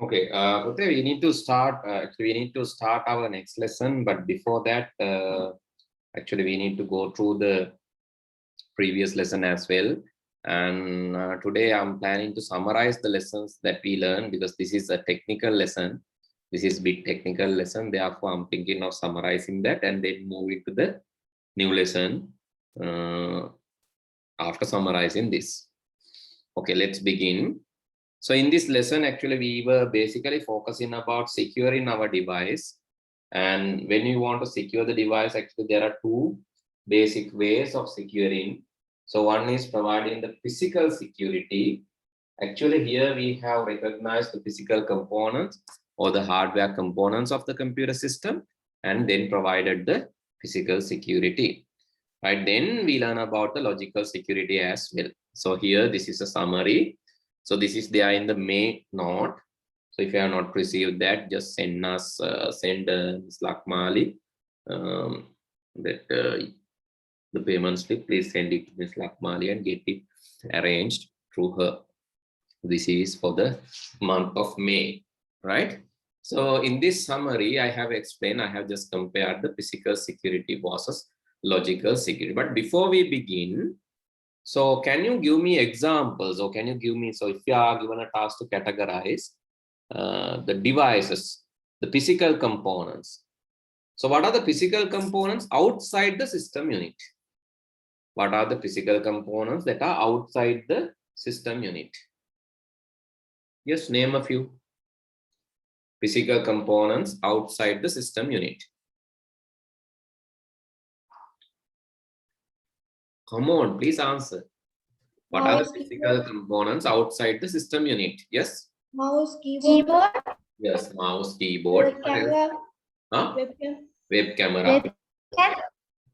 Okay, Putri, we need to start. Actually, we need to start our next lesson. But before that, actually, we need to go through the previous lesson as well. And today, I'm planning to summarize the lessons that we learned because this is a technical lesson. This is big technical lesson. Therefore, I'm thinking of summarizing that and then moving to the new lesson after summarizing this. Okay, let's begin. So in this lesson, actually, we were basically focusing about securing our device. And when you want to secure the device, actually, there are two basic ways of securing. So one is providing the physical security. Actually, here we have recognized the physical components or the hardware components of the computer system and then provided the physical security. Right, then we learn about the logical security as well. So here, this is a summary. So this is there in the May note. So if you have not received that, just send us, send Ms. Lakmali the payment slip. Please send it to Ms. Lakmali and get it arranged through her. This is for the month of May, right? So in this summary, I have explained, I have just compared the physical security versus logical security. But before we begin, so can you give me examples, or can you give me, so if you are given a task to categorize the devices, the physical components. So what are the physical components outside the system unit? What are the physical components that are outside the system unit? Yes, name a few physical components outside the system unit. Come on, please answer. What are the physical components outside the system unit? Yes? Mouse, keyboard. Yes, mouse, keyboard. Camera. Huh? Webcam. Web camera. Webcam.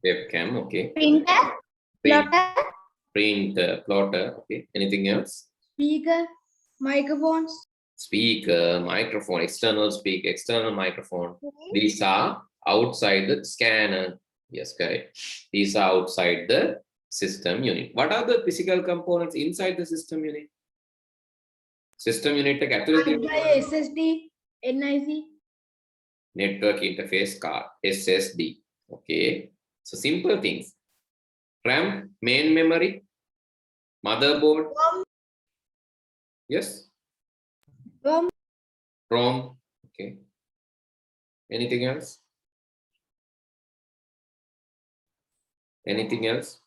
Webcam, okay. Printer. Plotter. Printer, plotter, okay. Anything else? Speaker. Microphones. Speaker, microphone, external speaker, external microphone. These are outside the scanner. Yes, correct. These are outside the system unit. What are the physical components inside the system unit? System unit SSD, NIC. Network interface card, SSD. Okay. So simple things. RAM, main memory, motherboard. Yes. ROM. Okay. Anything else? Anything else?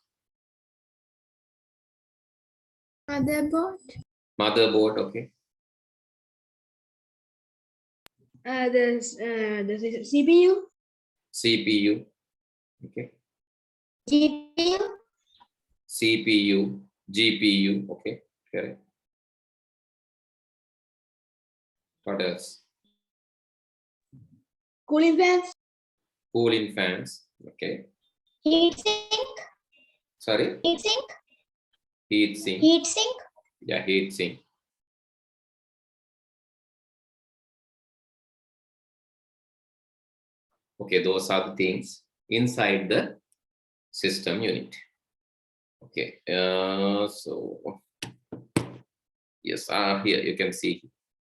Motherboard. Motherboard, okay. The CPU. CPU, okay. GPU. CPU, GPU, okay. Correct. What else? Cooling fans. Cooling fans, okay. Heat sink. Sorry? Heat sink. Heat sink. Heat sink. Yeah, heat sink. Okay, those are the things inside the system unit. Okay, so yes, here you can see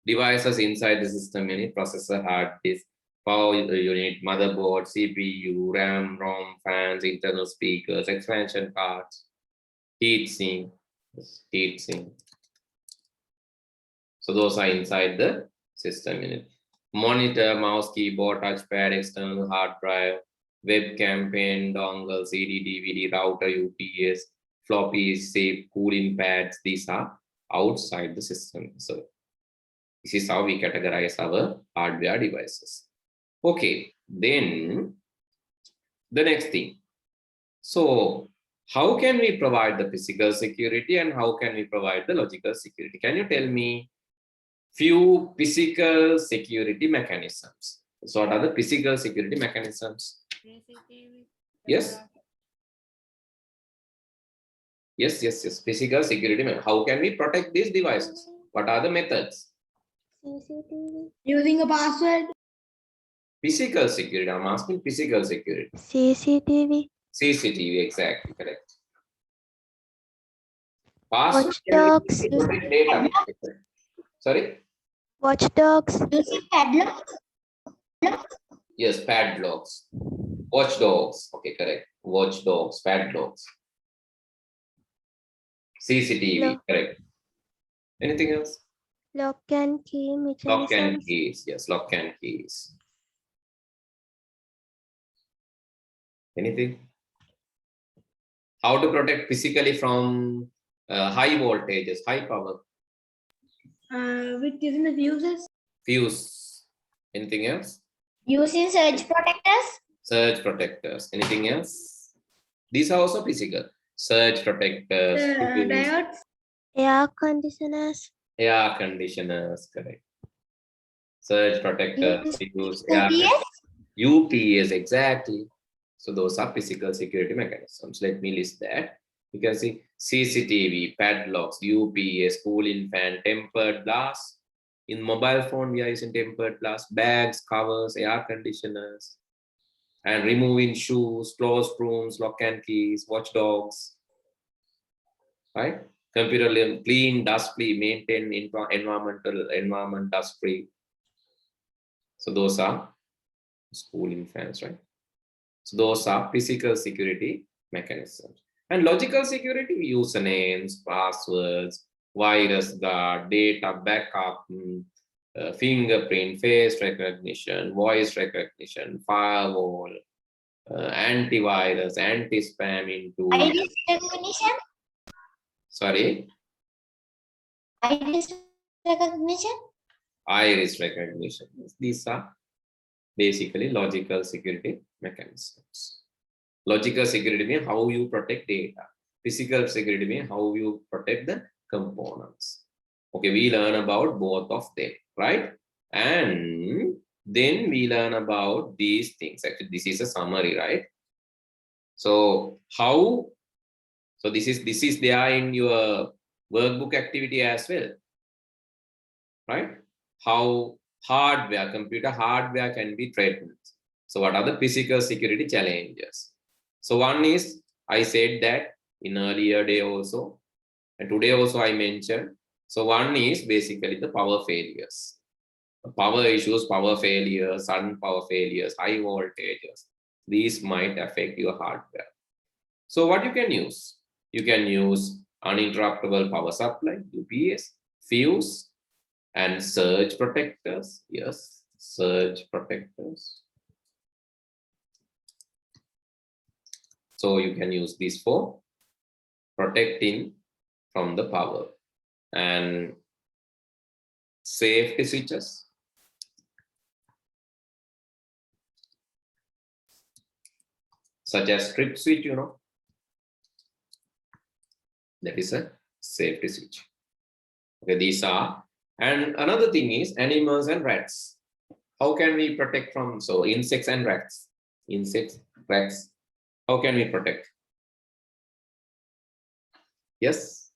devices inside the system unit: processor, hard disk, power unit, motherboard, CPU, RAM, ROM, fans, internal speakers, expansion cards, heat sink, heat sink. So those are inside the system unit. Monitor, mouse, keyboard, touchpad, external hard drive, webcam, pen, dongle, CD, DVD, router, UPS, floppy, safe, cooling pads. These are outside the system. So this is how we categorize our hardware devices. Okay, then the next thing. So how can we provide the physical security and how can we provide the logical security? Can you tell me few physical security mechanisms? So what are the physical security mechanisms? Yes. Yes. Physical security. How can we protect these devices? What are the methods? Using a password. Physical security. I'm asking physical security. CCTV. CCTV, exactly, correct. Password. Watchdogs. Data. Sorry? Watchdogs. Using padlock. Yes, padlocks. Watchdogs. Okay, correct. Watchdogs, padlocks. CCTV, Lock. correct. Anything else? Lock and key Lock and mechanisms. keys. Yes, lock and keys. Anything? How to protect physically from high voltages, high power? With using the fuses. Fuse. Anything else? Using surge protectors. Surge protectors. Anything else? These are also physical. Surge protectors. fuse, Diodes. Air conditioners. air conditioners. Correct. Surge protectors. Fuse, air UPS. UPS, exactly. So those are physical security mechanisms. Let me list that. You can see CCTV, padlocks, UPS, cooling fan, tempered glass. In mobile phone, we are using tempered glass, bags, covers, air conditioners, and removing shoes, closed rooms, lock and keys, watchdogs. Right? Computer clean, dust free, maintain environment dust free. So those are cooling fans, right? So those are physical security mechanisms. And logical security, usernames, passwords, virus guard, data backup, fingerprint, face recognition, voice recognition, firewall, antivirus, anti-spam into. Iris recognition. Sorry, Iris recognition. iris recognition. These are basically logical security mechanisms. Logical security means how you protect data. Physical security means how you protect the components. Okay, we learn about both of them, right? And then we learn about these things. Actually, this is a summary, right? So how? So this is there in your workbook activity as well, right? How hardware, computer hardware can be threatened. So what are the physical security challenges? So one is, I said that in earlier day also, and today also I mentioned. So one is basically the power failures. Power issues, power failures, sudden power failures, high voltages. These might affect your hardware. So what you can use? You can use uninterruptible power supply, UPS, fuse, and surge protectors. Yes, surge protectors. So you can use these for protecting from the power. And safety switches. Such as strip switch, you know. That is a safety switch. Okay, these are. And another thing is animals and rats. How can we protect from, so insects and rats? Insects, rats. How can we protect? Yes.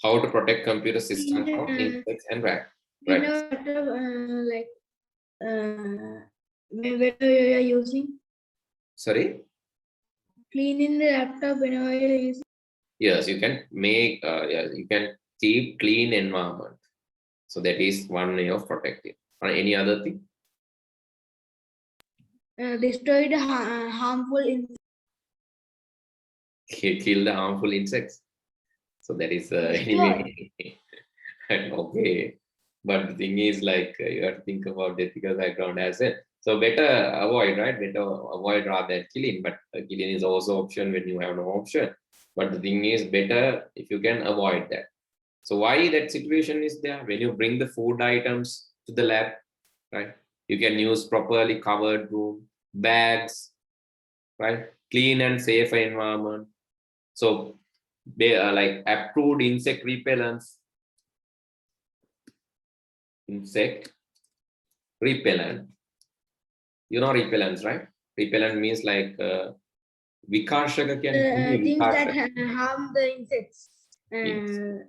How to protect computer systems from insects and rats? You know, like whenever you are using, Sorry. cleaning the laptop whenever you are using. Yes, you can make. Yeah, you can keep clean environment. So that is one way of protecting. Or any other thing? Destroy the harmful insects. Kill the harmful insects. So that is anyway. Okay, but the thing is, like, you have to think about the ethical background as well. So better avoid, right? Better avoid rather than killing. But killing is also option when you have no option. But the thing is, better if you can avoid that. So why that situation is there? When you bring the food items to the lab, right? You can use properly covered room, bags, right? Clean and safe environment. So they are like approved insect repellents. Insect repellent. You know repellents, right? Repellent means like vikarshaka can Things that harm the insects. Yes.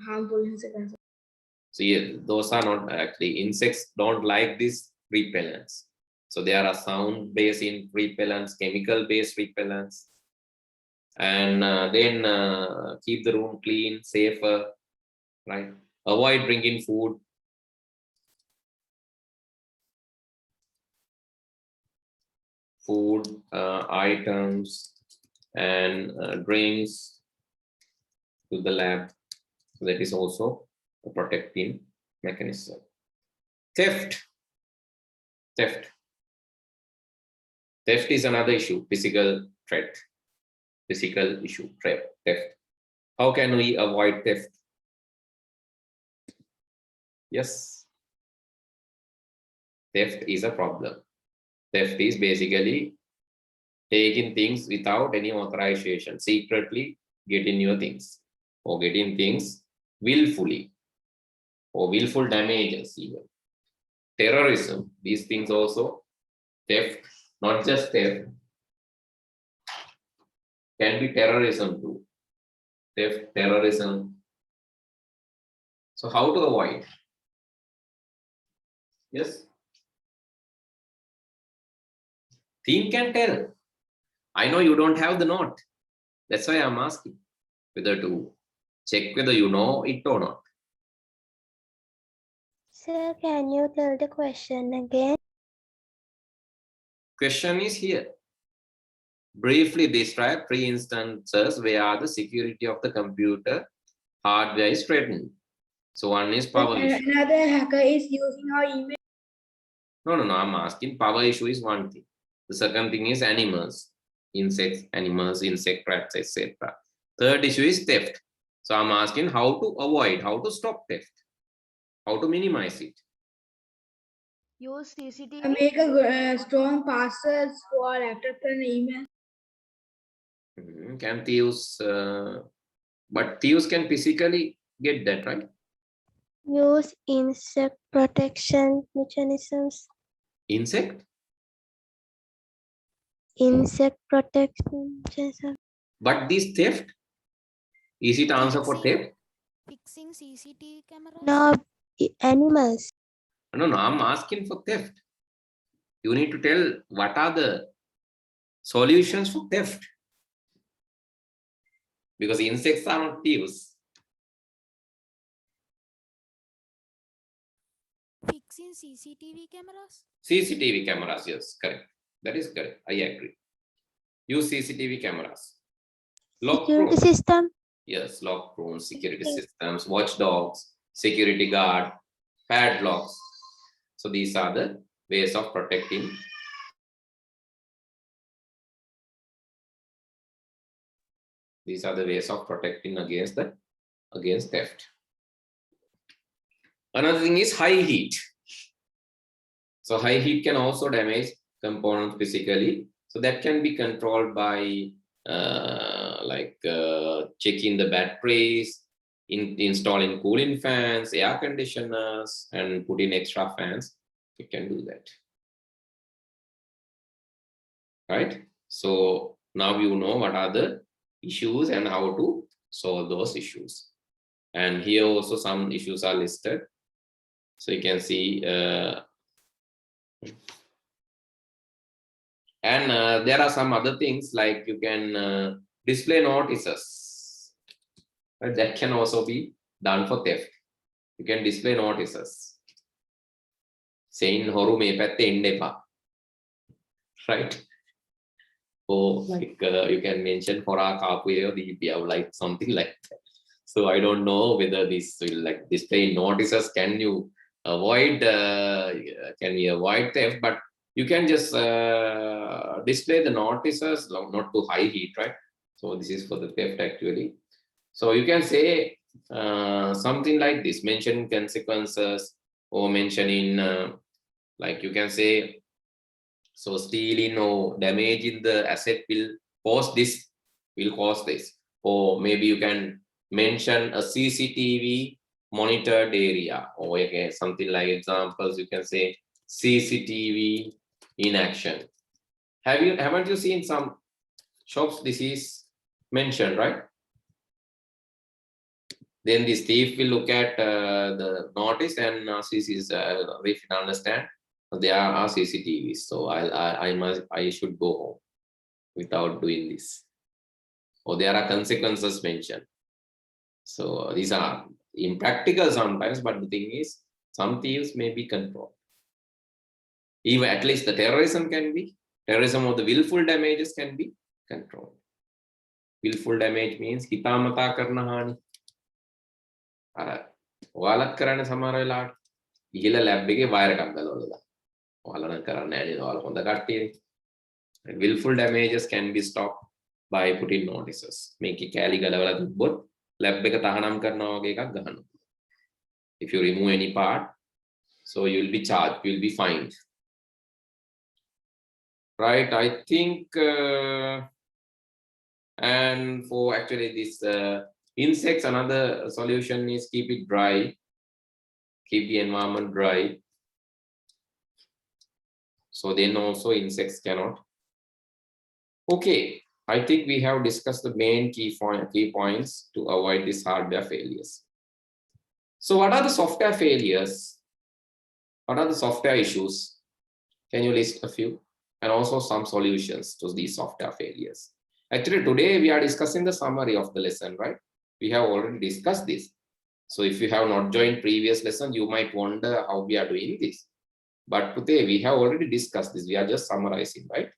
Harmful insects. So yeah, those are not actually, insects don't like these repellents. So there are sound-based repellents, chemical-based repellents, and then keep the room clean, safer, right? avoid bringing food, items and drinks to the lab. So that is also a protecting mechanism. Theft is another issue. Physical threat, physical issue, theft. How can we avoid theft? Yes, theft is a problem. Theft is basically taking things without any authorization, secretly getting your things, or getting things willfully, or willful damages even. Terrorism, these things also, theft, not just theft, can be terrorism too. Theft, terrorism. So how to avoid? Yes. Think and tell. I know you don't have the note. That's why I'm asking whether to check whether you know it or not. Sir, can you tell the question again? Question is here. Briefly describe three instances where the security of the computer hardware is threatened. So one is power issue. Another hacker is using our email. No, I'm asking power issue is one thing. The second thing is animals, insects, insect rats, etc. Third issue is theft. So I'm asking how to avoid, how to stop theft, how to minimize it. Use CCTV. Make a strong passwords for laptop and email. Can thieves, but thieves can physically get that, right? Use insect protection mechanisms. Insect? Insect protection mechanisms. But this theft, is it answer for theft? Fixing CCTV cameras. No, animals. No, I'm asking for theft. You need to tell what are the solutions for theft. Because insects are not thieves. Fixing CCTV cameras. CCTV cameras, yes, correct. That is correct. I agree. Use CCTV cameras. Lock Security rooms. system. Yes, lock rooms, security systems, watchdogs, security guard, padlocks. So these are the ways of protecting. These are the ways of protecting against theft. Another thing is high heat. So high heat can also damage components physically. So that can be controlled by checking the batteries, installing cooling fans, air conditioners, and putting extra fans. You can do that. Right? So now you know what are the issues and how to solve those issues. And here also some issues are listed. So you can see, and there are some other things like you can display notices. Right? That can also be done for theft. You can display notices saying horu me patte enne epa. Right? Or like you can mention hora kapuye or like something like that. So I don't know whether this will like display notices. Can you avoid? Can we avoid theft? But you can just display the notices, not too high heat, right? So this is for the theft actually. So you can say something like this, mention consequences, or mentioning like you can say, so stealing or damaging the asset will cause this, or maybe you can mention a CCTV monitored area, or again something like examples. You can say CCTV in action. Haven't you seen some shops this is mentioned, right? Then this thief will look at the notice and if you understand there are CCTVs. So I should go home without doing this. Or there are consequences mentioned. So these are impractical sometimes, but the thing is, some thieves may be controlled. Even at least the terrorism or the willful damages can be controlled. Willful damage means hitamata karna hani. ඔයාලත් කරන්න සමහර වෙලාවට ඉහළ lab එකේ wire එකක් ගලවලා දාන්න. ඔයාලා නම් කරන්නේ නැහැ නේද? ඔයාලා හොඳ කට්ටියනේ. Willful damages can be stopped by putting notices. මේකේ කැලි ගලවලා තිබ්බොත් ලැබ් එක තහනම් කරනවා වගේ එකක් ගහනවා. If you remove any part, so you will be charged, you will be fined. Right, I think and for actually this insects, another solution is keep it dry, keep the environment dry, so then also insects cannot. Okay, I think we have discussed the main key points to avoid these hardware failures. So what are the software failures? What are the software issues? Can you list a few? And also some solutions to these software failures. Actually, today we are discussing the summary of the lesson, right? We have already discussed this. So if you have not joined previous lesson, you might wonder how we are doing this. But today we have already discussed this. We are just summarizing, right?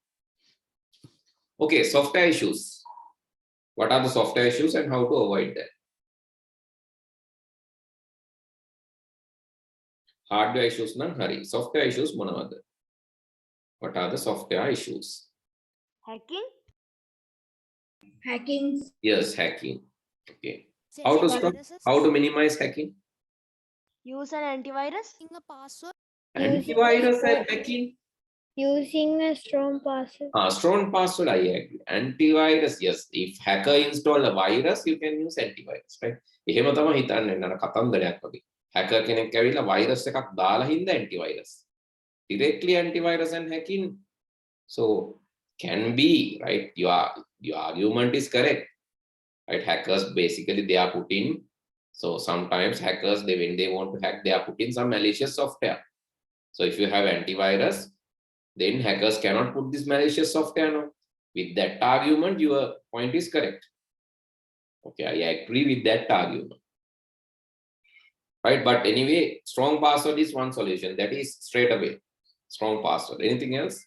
Okay, software issues. What are the software issues and how to avoid that? Hardware issues nan hari. Software issues monawada. What are the software issues? Hacking. Hacking. Yes, hacking. Okay. How to stop? How to minimize hacking? Use an antivirus. Using A password. Antivirus and hacking. Using a strong password. Strong password, I agree. Antivirus, yes. If hacker install a virus, you can use antivirus, right? එහෙම තමයි හිතන්නේ නේද කතන්දරයක් වගේ. Hacker කෙනෙක් ඇවිල්ලා virus එකක් දාලා හින්දා antivirus. Directly antivirus and hacking. So can be, right? Your argument is correct. Right? Hackers basically they are putting, so sometimes hackers when they want to hack, they are putting some malicious software. So if you have antivirus, then hackers cannot put this malicious software. No? With that argument, your point is correct. Okay, I agree with that argument. Right, but anyway, strong password is one solution. That is straight away. Strong password. Anything else?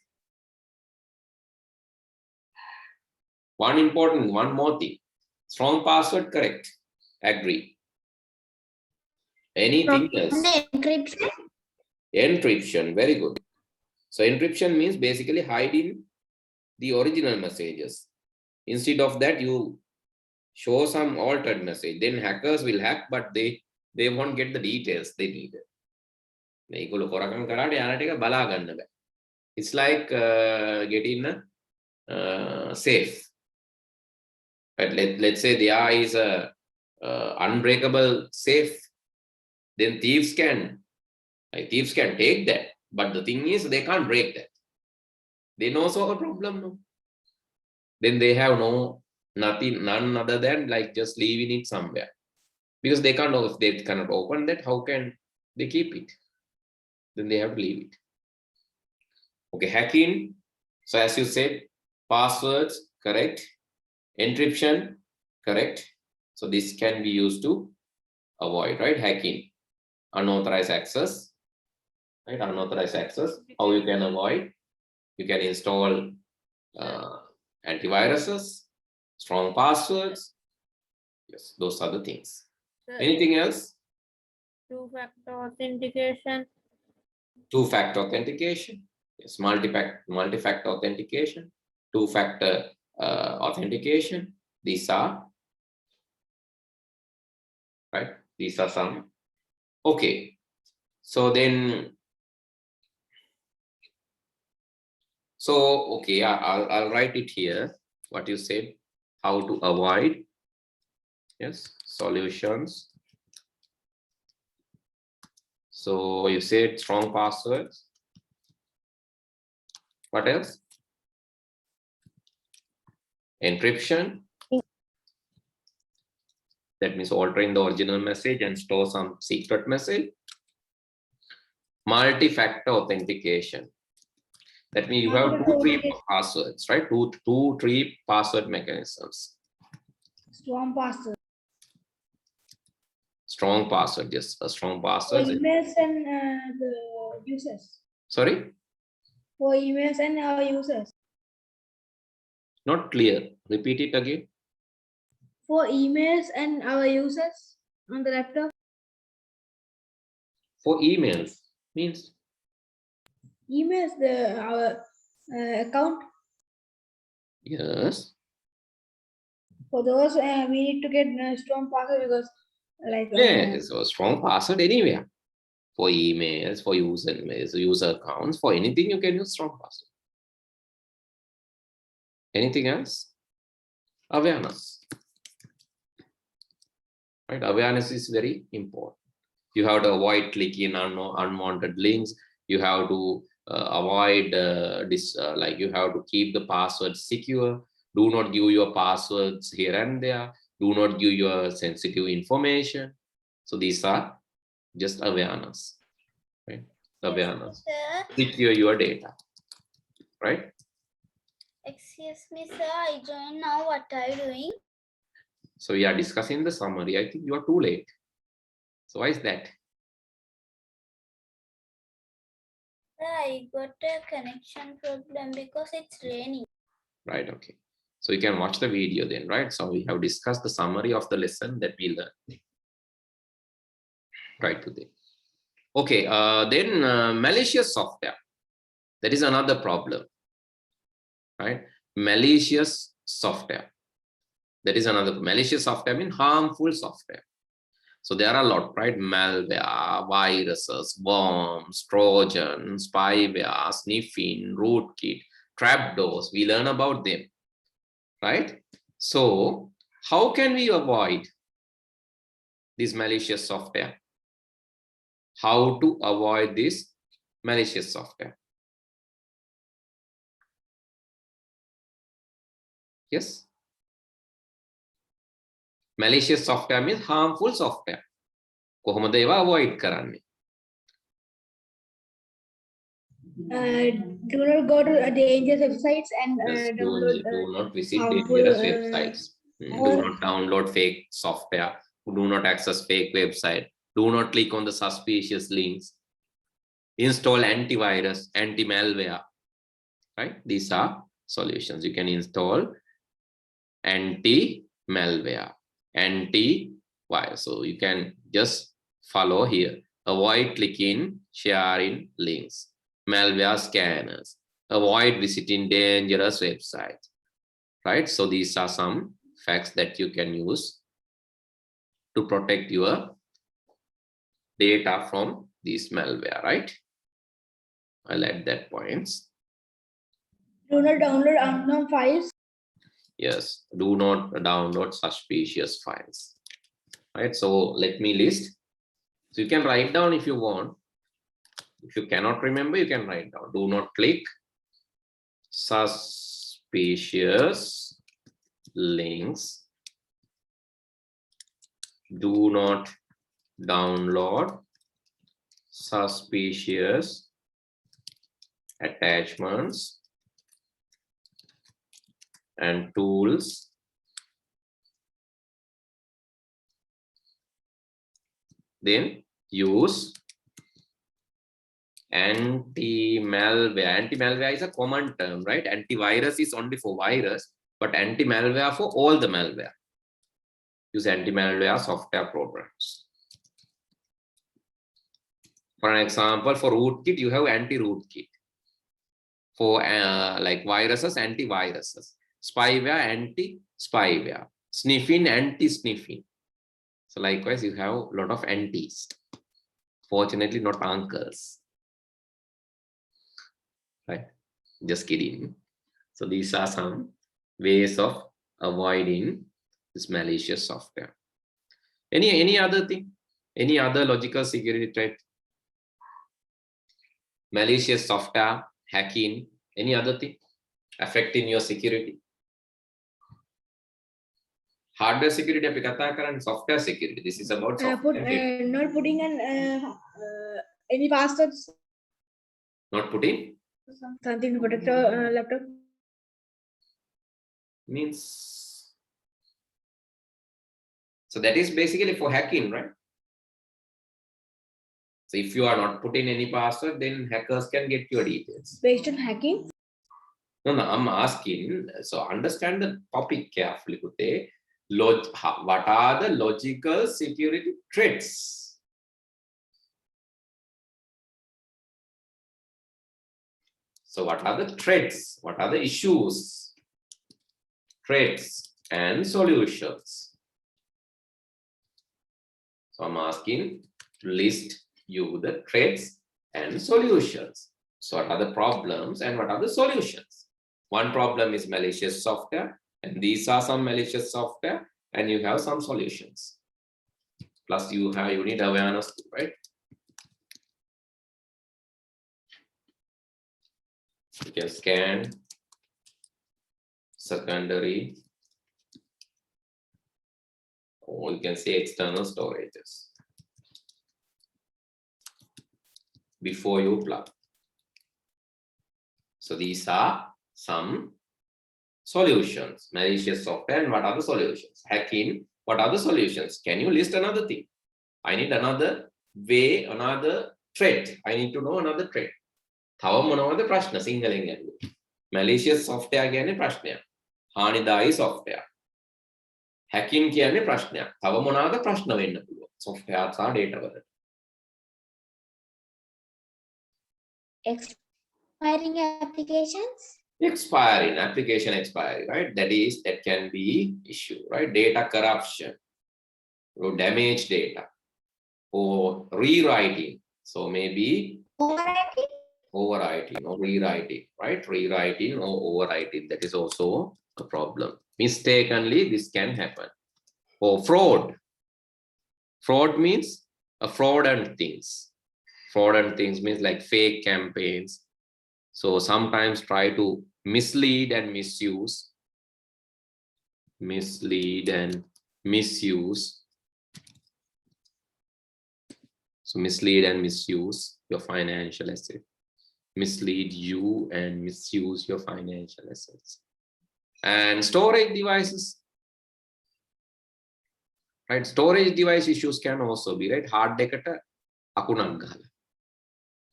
One more thing. Strong password, correct. Agree. Anything else? Encryption. Encryption, very good. So encryption means basically hiding the original messages. Instead of that, you show some altered message. Then hackers will hack, but they won't get the details they need. It's like getting a safe. But let's say there is a unbreakable safe, then thieves can take that. But the thing is, they can't break that. Then also a problem, no? Then they have none other than like just leaving it somewhere. Because they cannot open that, how can they keep it? Then they have to leave it. Okay, hacking. So as you said, passwords, correct. Encryption, correct. So this can be used to avoid, right? Hacking. Unauthorized access. Right, unauthorized access. How you can avoid? You can install antiviruses, strong passwords. Yes, those are the things. Anything else? Two-factor authentication. Two-factor authentication. Yes, multi-factor authentication. Two-factor authentication. These are right. These are some. Okay. So then. So, okay, I'll write it here, what you said, how to avoid, yes, solutions. So you said strong passwords. What else? Encryption. That means altering the original message and store some secret message. Multi-factor authentication. That means you have 2-3 passwords, right? 2-3 password mechanisms. Strong password. Strong password, yes, a strong For password. emails and the users. Sorry, For emails and our users. not clear. Repeat it again. For emails and our users on the laptop. For emails means Emails, our account. yes. For those, we need to get strong password because, like, Yeah, so a strong password anywhere. For emails, for user accounts, for anything you can use strong password. Anything else? Awareness. Right, awareness is very important. You have to avoid clicking on unwanted links. You have to avoid this, like you have to keep the password secure. Do not give your passwords here and there. Do not give your sensitive information. So these are just awareness, right? Awareness. Secure your data, right? Excuse me, sir. I join now. What are you doing? So we are discussing the summary. I think you are too late. So why is that? Sir, I got a connection problem because it's raining. Right, okay. So you can watch the video then, right? So we have discussed the summary of the lesson that we learned right today. Okay, then malicious software. That is another problem, right? Malicious software. That is another. Malicious software means harmful software. So there are a lot, right? Malware, viruses, worms, Trojan, spyware, sniffing, rootkit, trapdoors. We learn about them, right? So how can we avoid this malicious software? How to avoid this malicious software? Yes. Malicious software means harmful software. කොහොමද ඒවා avoid කරන්නේ? Do not go to dangerous websites and Yes, download. do not visit harmful, dangerous websites. Do or- not download fake software. Do not access fake website. Do not click on the suspicious links. Install antivirus, anti-malware. Right? These are solutions. You can install anti-malware, anti-virus. So you can just follow here. Avoid clicking, sharing links. Malware scanners. Avoid visiting dangerous websites. Right? So these are some facts that you can use to protect your data from this malware, right? I'll add that points. Do not download unknown files. Yes, do not download suspicious files. Right, so let me list. So you can write down if you want. If you cannot remember, you can write down. Do not click suspicious links. Do not download suspicious attachments and tools. Then use anti-malware. Anti-malware is a common term, right? Antivirus is only for virus, but anti-malware for all the malware. Use anti-malware software programs. For an example, for rootkit, you have anti-rootkit. For like viruses, antiviruses. Spyware, anti-spyware. Sniffing, anti-sniffing. So likewise, you have a lot of antis. Fortunately, not uncles. Right? Just kidding. So these are some ways of avoiding this malicious software. Any other thing? Any other logical security threat? Malicious software, hacking, any other thing affecting your security? Hardware security, අපි කතා කරන්නේ software security. This is about software. Not putting an any passwords. Not putting Something to protect your laptop. means. So that is basically for hacking, right? So if you are not putting any password, then hackers can get your details. Based on hacking? No, I'm asking, so understand the topic carefully. What are the logical security threats? So what are the threats? What are the issues? Threats and solutions. So I'm asking to list you the threats and solutions. So what are the problems and what are the solutions? One problem is malicious software, and these are some malicious software, and you have some solutions. Plus you need awareness too, right? You can scan secondary, or you can say external storages before you plug. So these are some solutions. Malicious software, and what are the solutions? Hacking, what are the solutions? Can you list another thing? I need another way, another threat. I need to know another threat. තව මොනවද ප්‍රශ්න සිංහලෙන් ඇහුවේ? Malicious software කියන්නේ ප්‍රශ්නයක්. හානිදායී software. Hacking කියන්නේ ප්‍රශ්නයක්. තව මොනවාද ප්‍රශ්න වෙන්න පුළුවන්? Software සහ data වලට. Expiring applications? Expiring, application expiry, right? That can be issue, right? Data corruption, or damaged data, or rewriting. So maybe overwriting or rewriting, right? Rewriting or overwriting, that is also a problem. Mistakenly, this can happen. Or fraud. Fraud means a fraudulent things. Fraudulent things means like fake campaigns. So sometimes try to mislead and misuse. Mislead and misuse. So mislead and misuse your financial asset. Mislead you and misuse your financial assets. And storage devices. Right? Storage device issues can also be, right? Hard disk akunak gahala.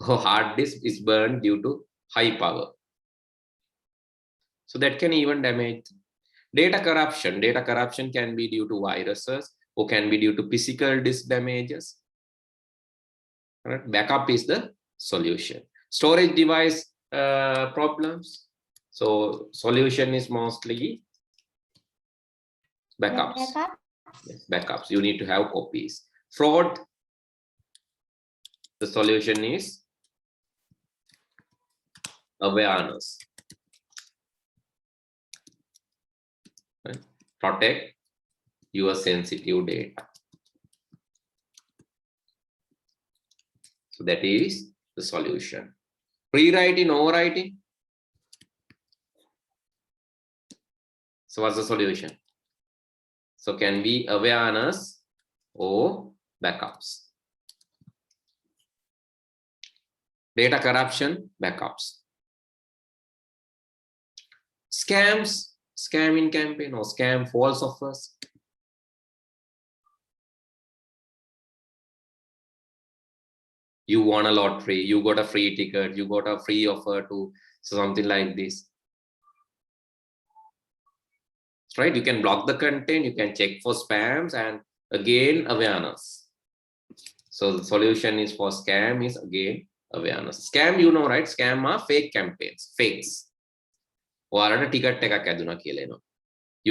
Or hard disk is burned due to high power. So that can even damage. Data corruption. Data corruption can be due to viruses or can be due to physical disk damages. Right? Backup is the solution. Storage device problems. So solution is mostly backups. Yes, backups. You need to have copies. Fraud. The solution is awareness. Right? Protect your sensitive data. So that is the solution. Rewriting, overwriting. So what's the solution? So can be awareness or backups. Data corruption, backups. Scams, scamming campaign or scam false offers. You won a lottery, you got a free ticket, you got a free offer to something like this. Right? You can block the content, you can check for spams, and again awareness. So the solution is for scam is again awareness. Scam, you know, right? Scam are fake campaigns, fakes. You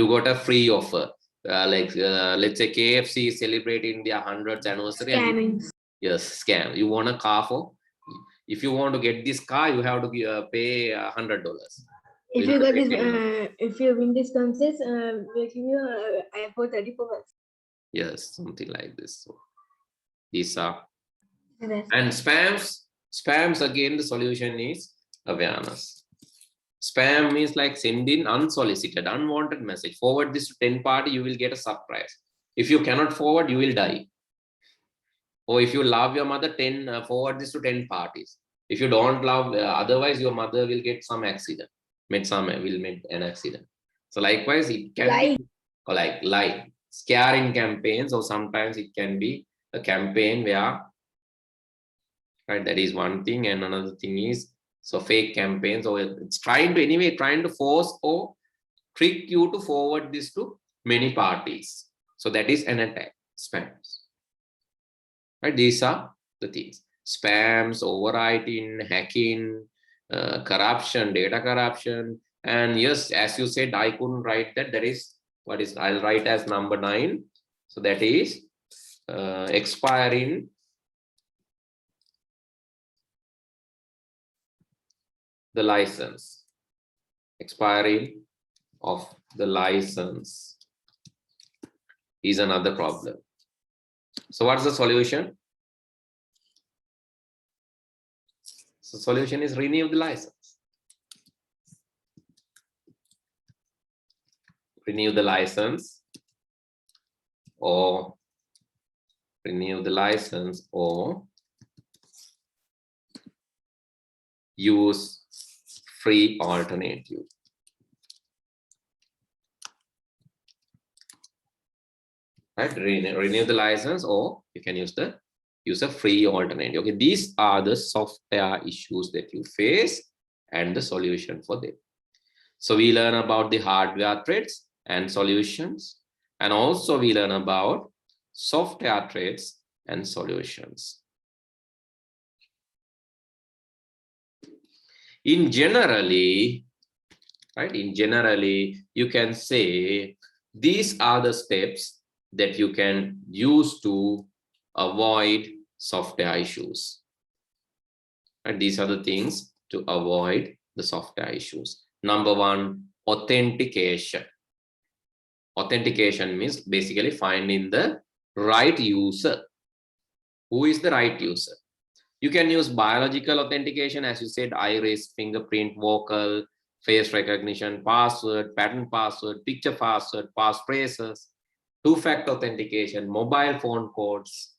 got a free offer. Let's say KFC is celebrating their 100th anniversary. Scamming. Yes, scam. You want a car for, if you want to get this car, you have to pay $100. If you get this, if you win this contest, we'll give you iPhone 34. Yes, something like this. So these are, Yes. and spams again, the solution is awareness. Spam means like sending unsolicited, unwanted message. Forward this to 10 party, you will get a surprise. If you cannot forward, you will die. Or if you love your mother, forward this to 10 parties. If you don't love, otherwise your mother will get some accident. Will make an accident. So likewise, it can Lie. be like lie, scaring campaigns, or sometimes it can be a campaign where right? That is one thing. And another thing is, so fake campaigns, or it's trying to force or trick you to forward this to many parties. So that is an attack, spams. Right? These are the things: spams, overwriting, hacking, corruption, data corruption. And yes, as you said, I couldn't write that. That is what is, I'll write as number 9. So that is expiring the license. Expiring of the license is another problem. So what's the solution? So solution is renew the license. Renew the license, or renew the license, or use free alternative. Right? Renew the license, or you can use a free alternative. Okay, these are the software issues that you face and the solution for them. So we learn about the hardware threats and solutions, and also we learn about software threats and solutions. In generally, right? In generally, you can say these are the steps that you can use to avoid software issues. And these are the things to avoid the software issues. Number 1, authentication. Authentication means basically finding the right user. Who is the right user? You can use biological authentication, as you said, iris, fingerprint, vocal, face recognition, password, pattern password, picture password, passphrases, two-factor authentication, mobile phone codes,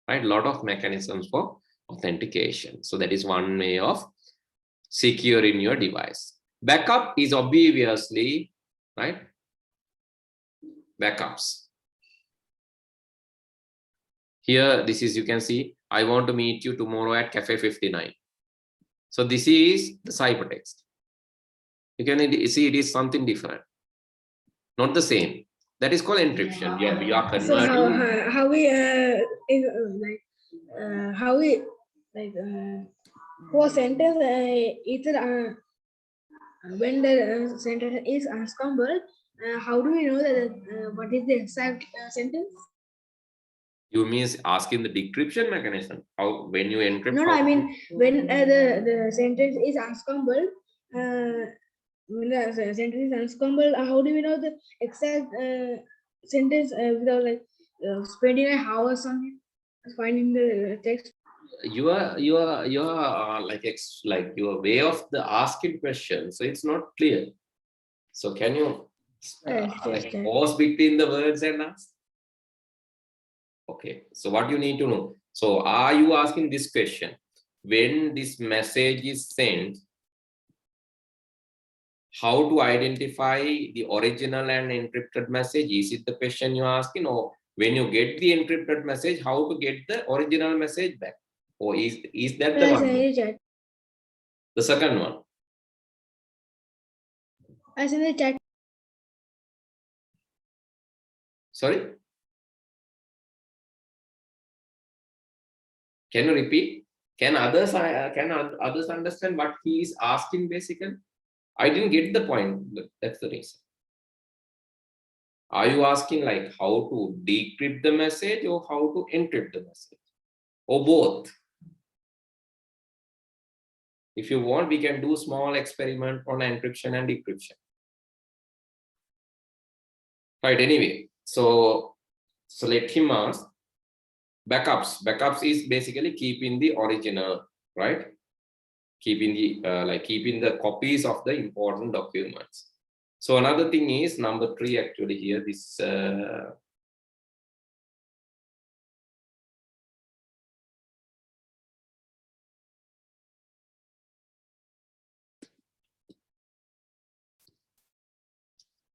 right? A lot of mechanisms for authentication. So that is one way of securing your device. Backup is obviously, right? Backups. Here, this is, you can see, I want to meet you tomorrow at Cafe 59. So this is the ciphertext. You can see it is something different, not the same. That is called encryption. You are So converting. how we for sentence either when the sentence is unscrambled, how do we know that what is the exact sentence? You mean asking the decryption mechanism? How, when you encrypt? No, I mean when the sentence is unscrambled, when the sentence is unscrambled, how do we know the exact sentence without spending an hour or something finding the text? Your like your way of the asking question, so it's not clear. So can you pause between the words and ask? Okay, so what you need to know. So are you asking this question? When this message is sent, how to identify the original and encrypted message? Is it the question you're asking? Or when you get the encrypted message, how to get the original message back? Or is that the one? The second one? I send the chat. Sorry? Can you repeat? Can others understand what he is asking basically? I didn't get the point. That's the reason. Are you asking like how to decrypt the message or how to encrypt the message? Or both? If you want, we can do small experiment on encryption and decryption. Right, anyway. So let him ask. Backups is basically keeping the original, right? Keeping the keeping the copies of the important documents. So another thing is number 3 actually here, this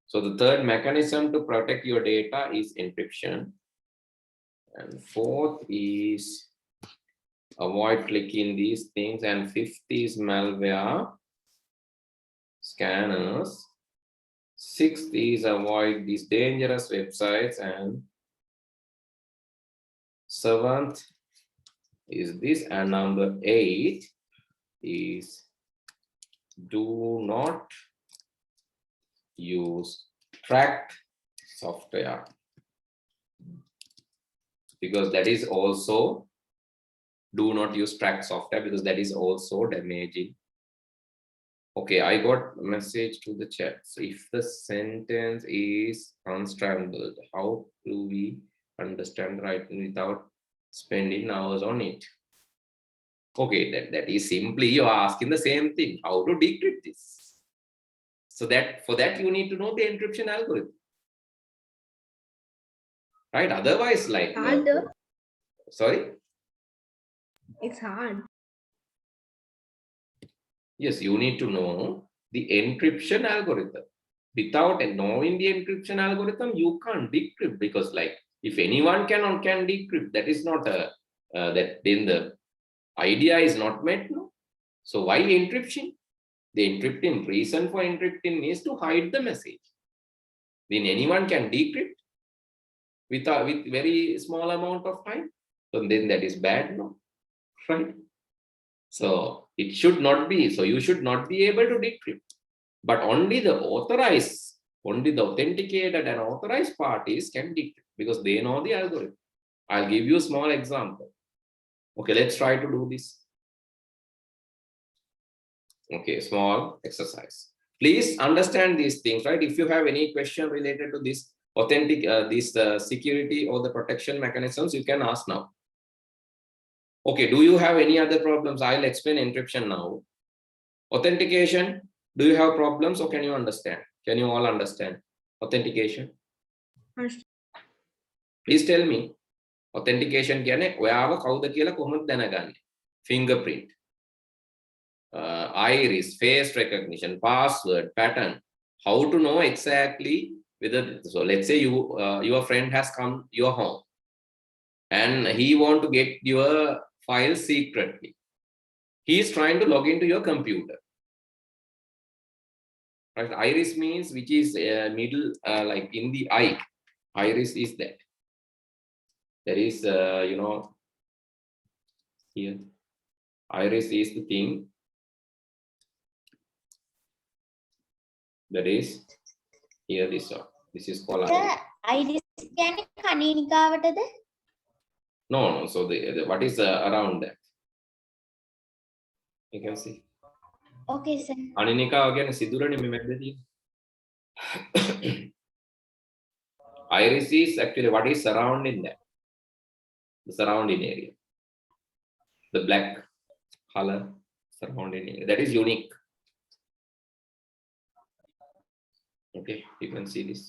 so the third mechanism to protect your data is encryption. And fourth is avoid clicking these things, and fifth is malware scanners. Sixth is avoid these dangerous websites, and seventh is this, and number 8 is do not use tracked software, because that is also, do not use tracked software because that is also damaging. Okay, I got a message to the chat. So if the sentence is unscrambled, how do we understand writing without spending hours on it? Okay, that is simply you're asking the same thing, how to decrypt this. So that for that you need to know the encryption algorithm. Right? Otherwise, like Hard. sorry? It's hard. Yes, you need to know the encryption algorithm. Without knowing the encryption algorithm, you can't decrypt, because like if anyone can decrypt, that is not a that then the idea is not met. No. So why encryption? The encrypting reason for encrypting is to hide the message. Then anyone can decrypt with very small amount of time. So then that is bad, no? Right? So it should not be. So you should not be able to decrypt. But only the authorized, only the authenticated and authorized parties can decrypt because they know the algorithm. I'll give you a small example. Okay, let's try to do this. Okay, small exercise. Please understand these things, right? If you have any question related to this security or the protection mechanisms, you can ask now. Okay, do you have any other problems? I'll explain encryption now. Authentication, do you have problems or can you understand? Can you all understand? Authentication? Please tell me. Authentication කියන්නේ ඔයාව කවුද කියලා කොහොමද දැනගන්නේ? Fingerprint, iris, face recognition, password, pattern. How to know exactly whether, so let's say your friend has come your home and he want to get your file secretly. He is trying to log into your computer. Right? Iris means which is middle, like in the eye. Iris is that. There is, here. Iris is the thing that is here. This one. This is called iris. iris කියන්නේ කණිනිකාවටද? No. So the what is around that? You can see. Okay, sir. කණිනිකාව කියන්නේ සිදුරනේ මේ මැද්දේ තියෙන. Iris is actually what is surrounding that. The surrounding area. The black color surrounding area. That is unique. Okay, you can see this.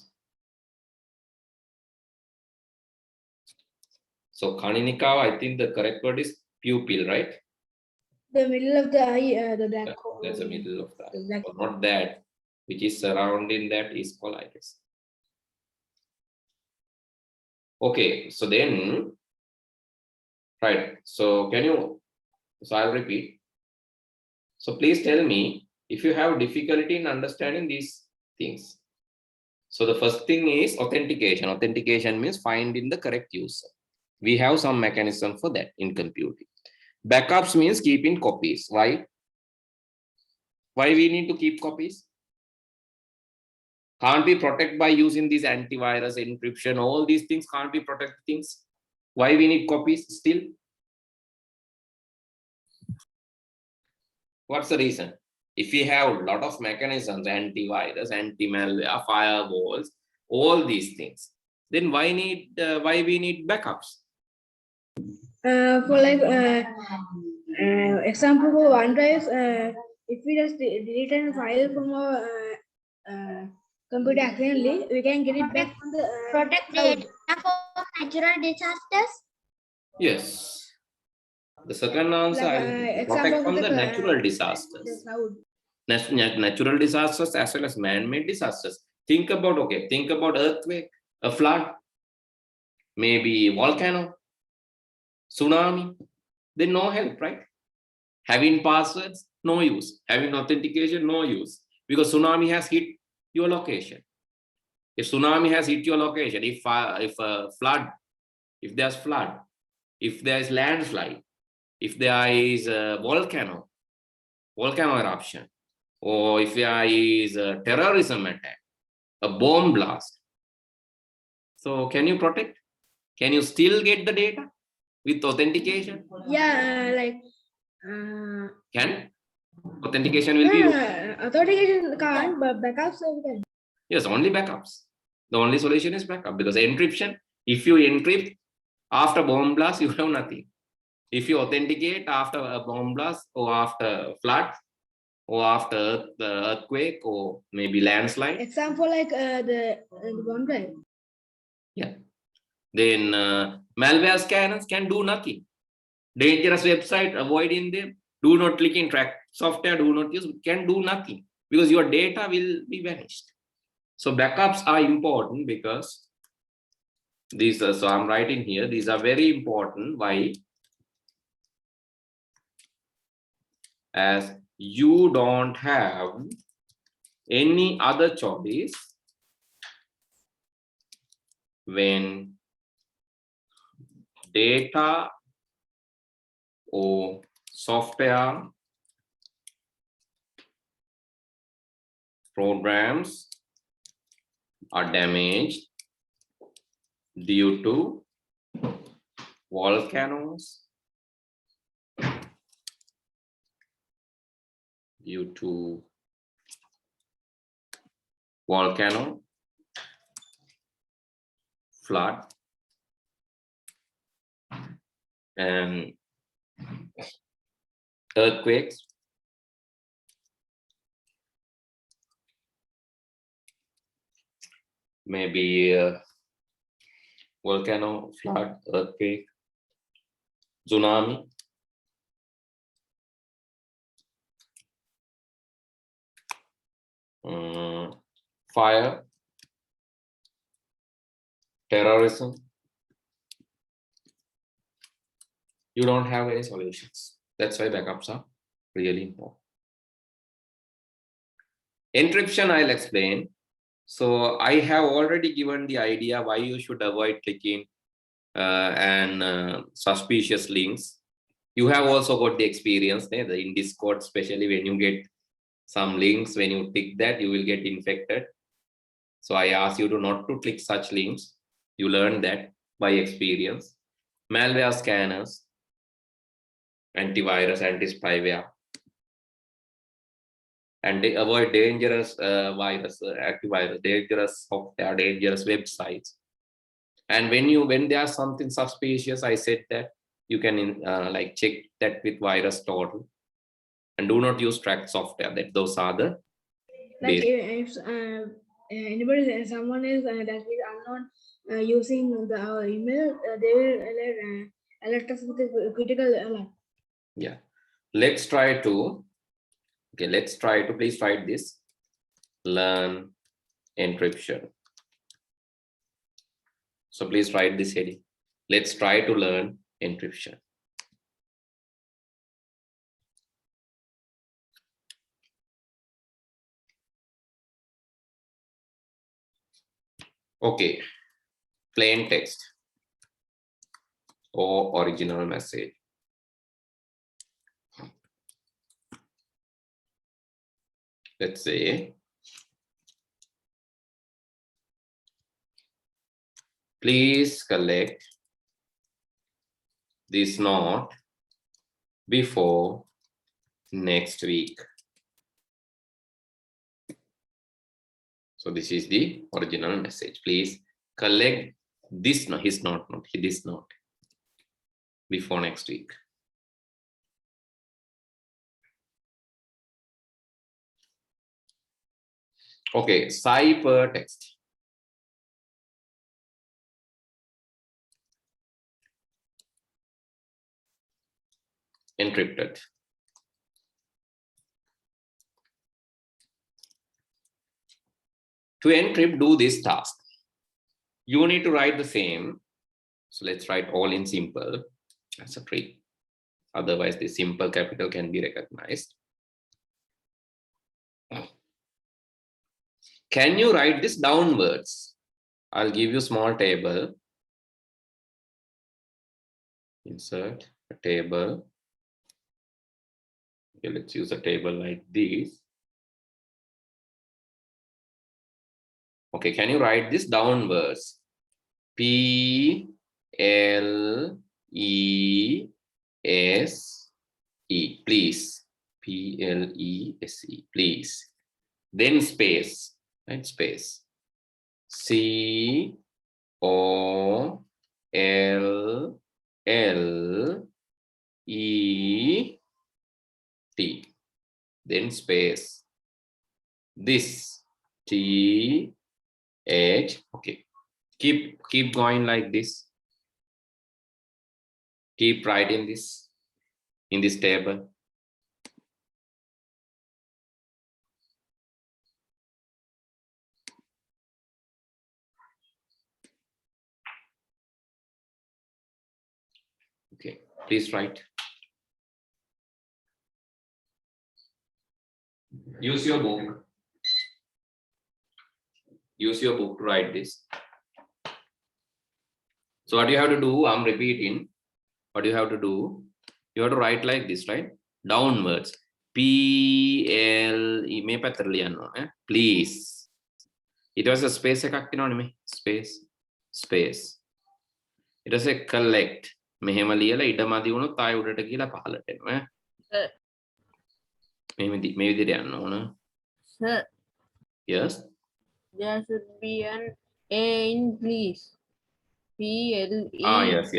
So Kaninikawa, I think the correct word is pupil, right? The middle of the eye, the black hole. That's the middle of the eye. The black So not that, which is surrounding that is called iris. Okay, so then, right, so can you, so I'll repeat. So please tell me if you have difficulty in understanding these things. So the first thing is authentication. Authentication means finding the correct user. We have some mechanism for that in computing. Backups means keeping copies. Why? Why we need to keep copies? Can't be protected by using these antivirus, encryption, all these things can't be protected things. Why we need copies still? What's the reason? If we have a lot of mechanisms, antivirus, anti-malware, firewalls, all these things, then why we need backups? For like example for OneDrive, if we just delete a file from our computer accidentally, we can get it back from the Protect cloud. data for natural disasters. Yes. The second answer, Like, I'll protect example from for the the natural the disasters. cloud. Natural disasters as well as man-made disasters. Think about earthquake, a flood, maybe volcano, tsunami. then no help, right? Having passwords, no use. Having authentication, no use. Because tsunami has hit your location. If tsunami has hit your location, if flood, if there's flood, if there's landslide, if there is a volcano eruption, or if there is a terrorism attack, a bomb blast. So can you protect? Can you still get the data with authentication? Yeah, Can? Authentication will be used. authentication can't, but backups we can. Yes, only backups. The only solution is backup, because encryption, if you encrypt after bomb blast, you have nothing. If you authenticate after a bomb blast, or after flood, or after the earthquake, or maybe landslide, Example like the OneDrive. yeah, then malware scanners can do nothing. Dangerous website, avoiding them. Do not click in track software, do not use, can do nothing, because your data will be vanished. So backups are important, because these are, so I'm writing here, these are very important. Why? As you don't have any other choice when data or software programs are damaged due to volcanoes, flood, and earthquakes. Maybe volcano, flood, earthquake, tsunami. Fire, terrorism. You don't have any solutions. That's why backups are really important. Encryption, I'll explain. So I have already given the idea why you should avoid clicking and suspicious links. You have also got the experience there in Discord, especially when you get some links, when you tick that, you will get infected. So I ask you to not to click such links. You learn that by experience. Malware scanners, antivirus, anti-spyware, and they avoid dangerous virus, antivirus, dangerous software, dangerous websites. And when there's something suspicious, I said that you can like check that with virus total, and do not use tracked software. That those are the Like basic. if anybody, someone is that is unknown using our email, they will alert us with a critical alert. Yeah, let's try to. Okay, let's try to, please write this. Learn encryption. So please write this heading. Let's try to learn encryption. Okay, plain text or original message. Let's say, please collect this note before next week. So this is the original message. Please collect this, this note before next week. Okay, ciphertext. Encrypted. To encrypt, do this task. You need to write the same. So let's write all in simple. That's a trick. Otherwise, the simple capital can be recognized. Can you write this downwards? I'll give you small table. Insert a table. Okay, let's use a table like this. Okay, can you write this downwards? P L E S E, please. P L E S E, please. Then space, right? Space. C O L L E T. Then space. This T H. Okay. Keep going like this. Keep writing this in this table. Okay, please write. Use your book. Use your book to write this. So what you have to do, I'm repeating. What you have to do, you have to write like this, right? Downwards. P L E. Me patrliano. Please. It was a space. Space. Space. It was a collect. මෙහෙම ලියලා ඉඩමදි වුණොත් ආයෙ උඩට ගිහලා පහළට එනවා ඈ මේ විදිහට යන්න ඕන Sir, yes there should be an A in please. P-L-E.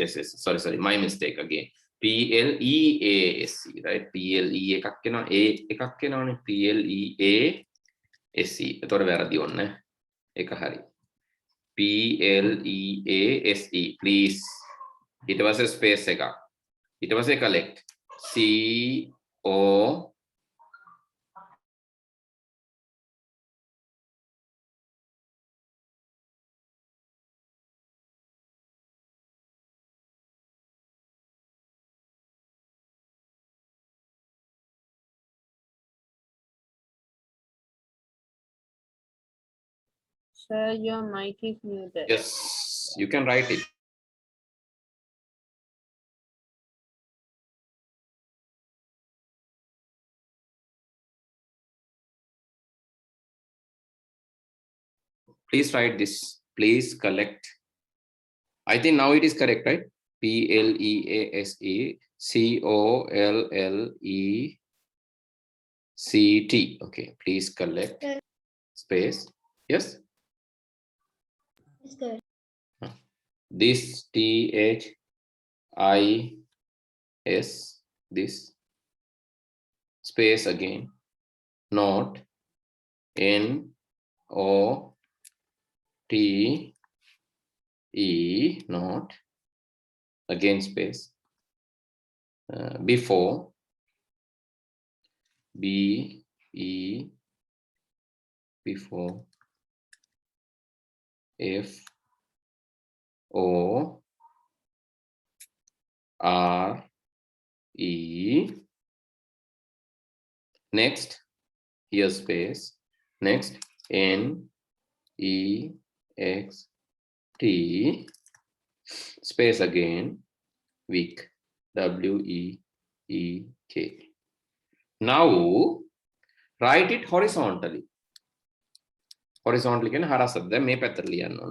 yes sorry my mistake again P-L-E-A-S-E right P-L-E එකක් එනවා A එකක් එනවනේ P-L-E-A-S-E එතකොට වැරදි ඕනේ ඒක හරි P-L-E-A-S-E please. It was a space එකක්. It was a collect. C O Sir, your mic is muted. yes, you can write it. Please write this. Please collect. I think now it is correct, right? P-L-E-A-S-E-C-O-L-L-E-C-T. Okay, please collect. Space. Yes? It's good. This T-H-I-S. This. Space again. Not. N-O-T-E, not, again space, before, B-E, before, F-O-R-E, next, here space, next, N-E-X-T, space again, week, W-E-E-K. Now, write it horizontally. Horizontally, can harasad me patrli anno.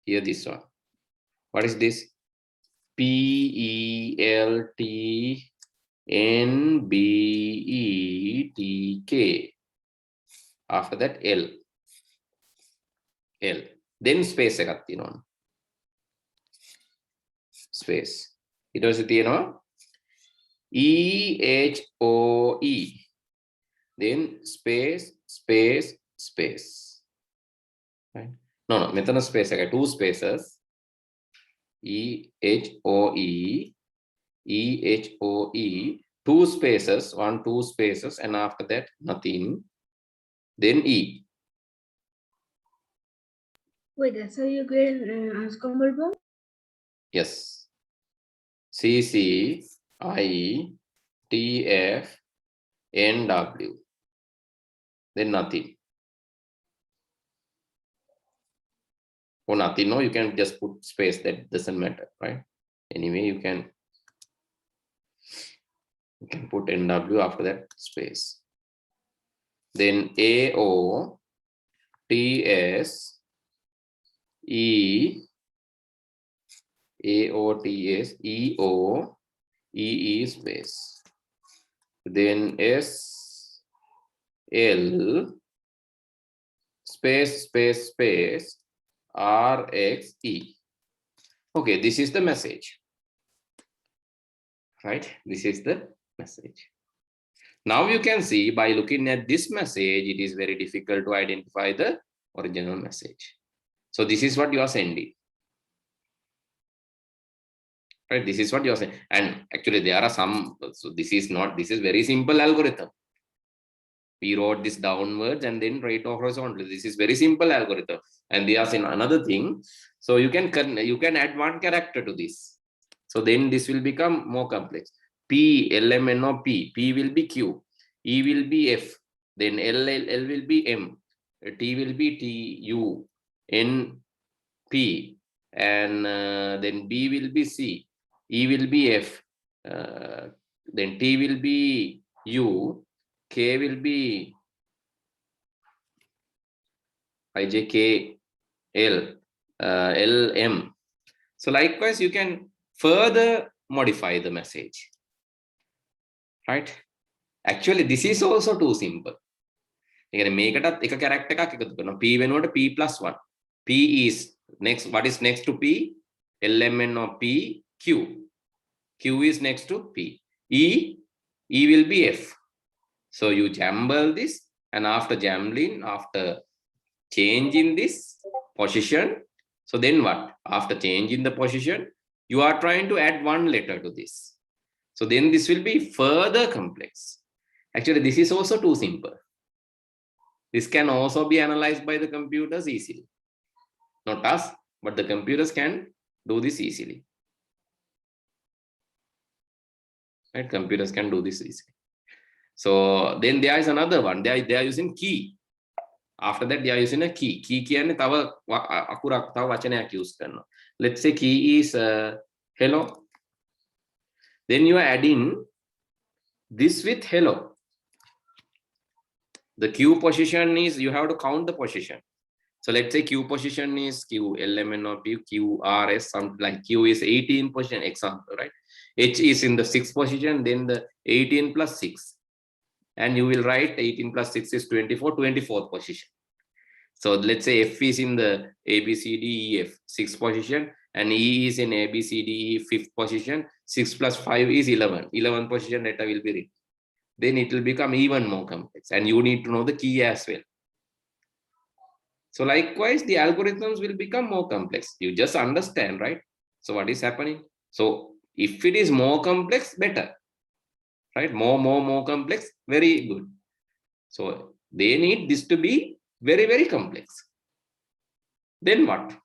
Here this one. What is this? P-E-L-T-N-B-E-T-K. After that, L. Then space එකක් තියෙනවා. Space. ඊට පස්සේ තියෙනවා E-H-O-E. Then space. Right? No, මෙතන space එකයි. Two spaces. E-H-O-E. E-H-O-E. Two spaces. Two spaces. And after that, nothing. Then E. Wait, that's how you create an unscrambled form? Yes. CCITFNW. Then nothing. Or nothing, no, you can just put space, that doesn't matter, right? Anyway, you can put NW after that space. Then AO TS E AOTS EO EE space. Then S L space space space RXE. Okay, this is the message. Right? This is the message. Now you can see by looking at this message, it is very difficult to identify the original message. So this is what you are sending. Right? This is what you are saying. And actually there are some, so this is very simple algorithm. We wrote this downwards and then right or horizontally. This is very simple algorithm. And they are saying another thing. So you can add one character to this. So then this will become more complex. P, LMNO, P will be Q, E will be F, then L will be M, T will be T, U, N, P, and then B will be C, E will be F, then T will be U, K will be IJK, L, LM. So likewise, you can further modify the message. Right? Actually, this is also too simple. මේකටත් එක character එකක් එකතු කරනවා. P වෙනුවට P+1. P is next. What is next to P? LMN or P, Q. Q is next to P. E will be F. So you jumble this, and after jumbling, after changing this position, so then what? After changing the position, you are trying to add one letter to this. So then this will be further complex. Actually, this is also too simple. This can also be analyzed by the computers easily. Not us, but the computers can do this easily. Right? Computers can do this easily. So then there is another one. They are using key. After that, they are using a key. Key කියන්නේ තව අකුරක් තව වචනයක් use කරනවා. Let's say key is hello. Then you are adding this with hello. The Q position is, you have to count the position. So let's say Q position is Q, LMN or P, Q, R, S, something like Q is 18 position, example, right? H is in the 6th position, then the 18 plus 6. And you will write 18 plus 6 is 24, 24th position. So let's say F is in the A, B, C, D, E, F, 6th position, and E is in A, B, C, D, E, 5th position. 6 plus 5 is 11. 11th position letter will be written. Then it will become even more complex, and you need to know the key as well. So likewise, the algorithms will become more complex. You just understand, right? So what is happening? So if it is more complex, better, right? More complex, very good. So they need this to be very, very complex. Then what?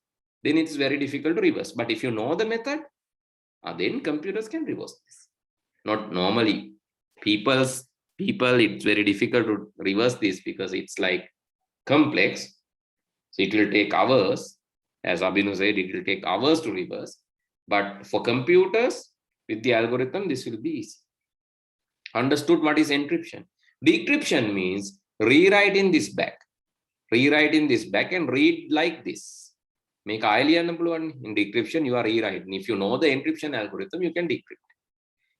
Then it's very difficult to reverse. But if you know the method, then computers can reverse this. Not normally. People, it's very difficult to reverse this because it's like complex. So it will take hours. As Abhinu said, it will take hours to reverse. But for computers, with the algorithm, this will be easy. Understood what is encryption? Decryption means rewriting this back. Rewriting this back and read like this. Make in decryption, you are rewriting. If you know the encryption algorithm, you can decrypt.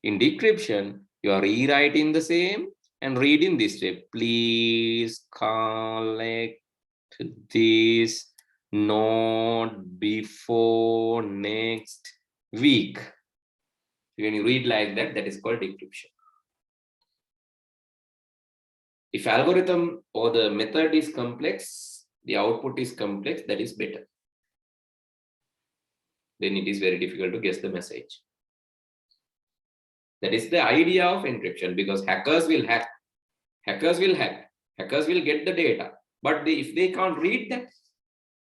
In decryption, you are rewriting the same and reading this way. Please collect this node before next week. When you read like that, that is called decryption. If algorithm or the method is complex, the output is complex, that is better. Then it is very difficult to guess the message. That is the idea of encryption, because hackers will hack. Hackers will hack. Hackers will get the data. But if they can't read that,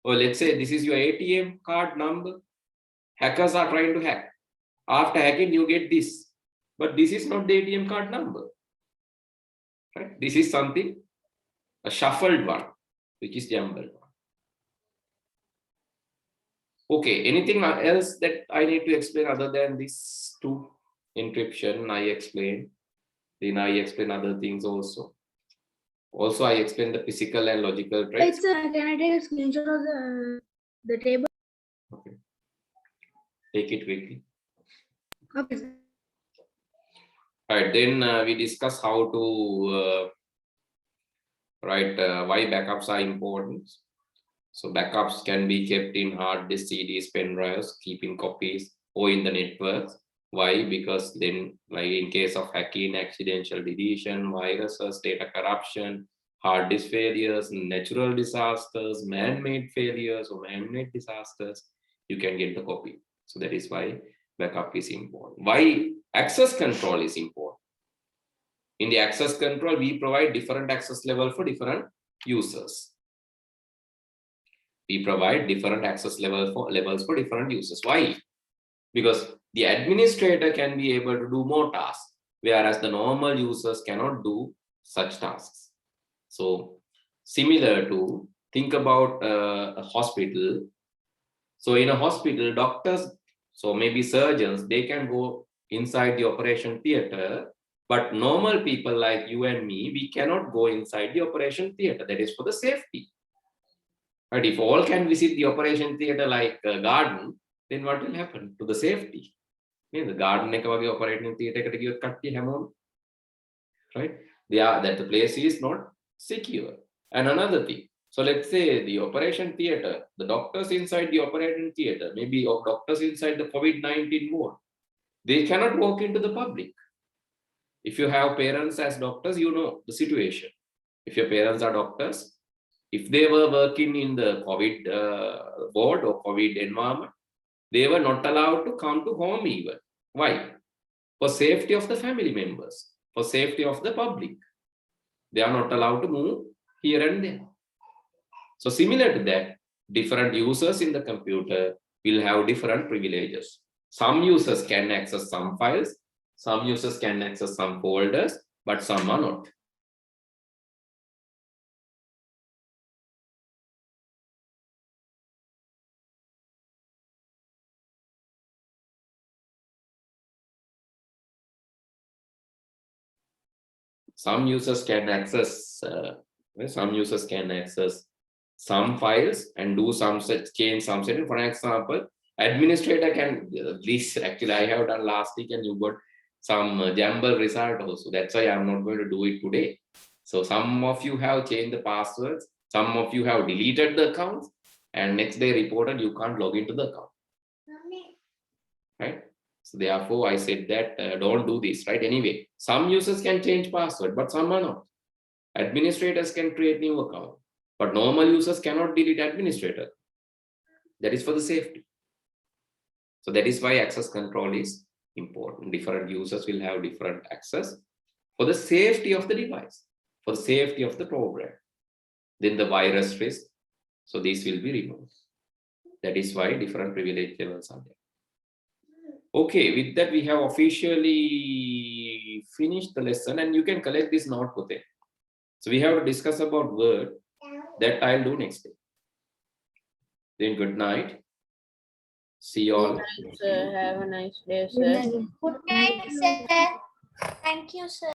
or let's say this is your ATM card number, Hackers are trying to hack. After hacking, you get this. But this is not the ATM card number. Right? This is something, a shuffled one, which is jumbled one. Okay, anything else that I need to explain other than these two? Encryption, I explained. Then I explain other things also. Also, I explained the physical and logical traits. Can I take a screenshot of the table? Okay. Take it quickly. Okay, sir. All right, then we discuss how to write why backups are important. So backups can be kept in hard disk, CDs, pen drives, keeping copies, or in the networks. Why? Because then, like in case of hacking, accidental deletion, viruses, data corruption, hard disk failures, natural disasters, man-made failures or man-made disasters, you can get the copy. So that is why backup is important. Why access control is important? In the access control, we provide different access level for different users. We provide different access levels for different users. Why? Because the administrator can be able to do more tasks, whereas the normal users cannot do such tasks. So similar to, think about a hospital. So in a hospital, doctors, so maybe surgeons, they can go inside the operation theater, but normal people like you and me, we cannot go inside the operation theater. That is for the safety. But if all can visit the operation theater like a garden, then what will happen to the safety? The garden operating theater, right? That the place is not secure. And another thing, so let's say the operation theater, the doctors inside the operating theater, maybe doctors inside the COVID-19 ward, they cannot walk into the public. If you have parents as doctors, you know the situation. If your parents are doctors, if they were working in the COVID ward or COVID environment, they were not allowed to come to home even. Why? For safety of the family members, for safety of the public. They are not allowed to move here and there. So similar to that, different users in the computer will have different privileges. Some users can access some files, some users can access some folders, but some are not. Some users can access some files and do some such change some setting. For example, administrator can this actually I have done last week and you got some jumble result also. That's why I'm not going to do it today. So some of you have changed the passwords, some of you have deleted the accounts, and next day reported you can't log into the account. Right? So therefore, I said that don't do this, right? Anyway, some users can change password, but some are not. Administrators can create new account, but normal users cannot delete administrator. That is for the safety. So that is why access control is important. Different users will have different access for the safety of the device, for the safety of the program. Then the virus risk. So these will be removed. That is why different privilege levels are there. Okay, with that we have officially finished the lesson and you can collect this notebook. So we have to discuss about Word. That I'll do next day. Then good night. See you all. Sir, have a nice day, sir. Good night, sir. Thank you, sir.